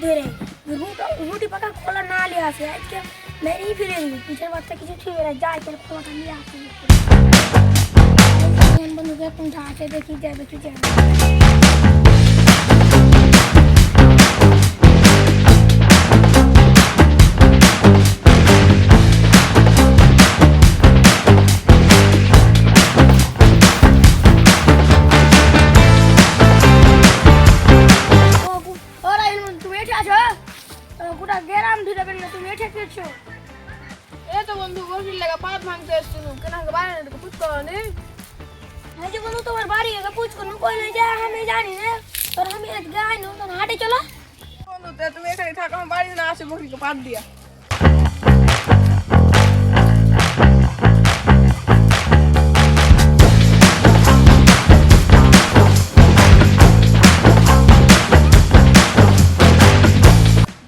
ধরে রুটি পাকা খোলা না নিয়ে আসে আজকে মেরেই ফেলে দিবি পিঠের বাচ্চা কিছু ছুঁয়ে না যাই তোর খোলাটা নিয়ে আসে বন্ধুকে কোনটা আছে দেখি যাবে কি যাবে গোটা গেরাম ধরে বেরিয়ে তুমি এঠে খেয়েছো এই তো বন্ধু গোসল লাগা পাত ভাঙতে এসেছিল কেন বাইরে থেকে পুছ করনি এই যে বন্ধু তোমার বাড়ি এসে পুছ করনো কই না যা আমি জানি না তোর আমি আজ গাই না তোর হাটে চলো বন্ধু তুমি এখানে থাকো আমি বাড়ি না আসে বকরিকে পাত দিয়া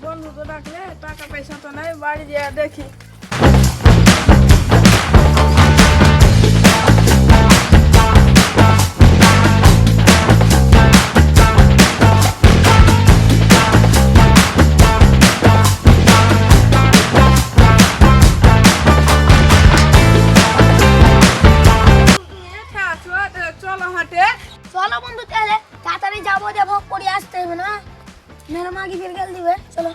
বন্ধু তো ডাকলে টাকা পয়সা তো নাই বাড়ি দিয়া দেখি চলো হাটে চলো বন্ধু তাহলে তাড়াতাড়ি যাবো যে ভোগ করে আসতে হবে না মেয়ের মাগি ফিরে গেল দিবে চলো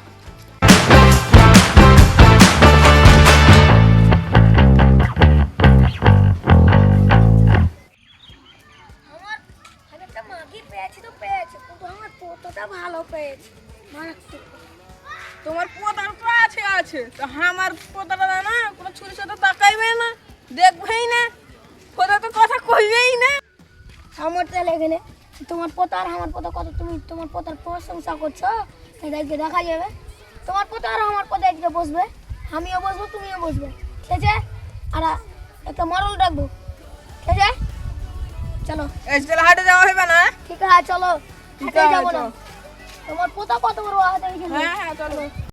আমার একটা মাগি পেয়েছি তো পেয়েছি কিন্তু আমার পোতটা ভালো পেয়েছি মারাত্মক তোমার পোতার তো আছে তো আমার পোতাটা না কোনো ছুরি সাথে তাকাইবে না দেখবেই না পোতা তো কথা কইবেই না আমার তাহলে এখানে তোমার পোতা আর আমার পোতা কত তুমি তোমার পোতার প্রশংসা করছো এটাকে দেখা যাবে তোমার পোতা আর আমার পোতা এদিকে বসবে আমিও বসবো তুমিও বসবে ঠিক আছে আর একটা মরল রাখবো ঠিক আছে চলো এই চল হাটে যাওয়া হবে না ঠিক আছে চলো ঠিক হাঁটে আছে, যাবো না চলো। তোমার পোতা কত বড় হাতে হ্যাঁ চলো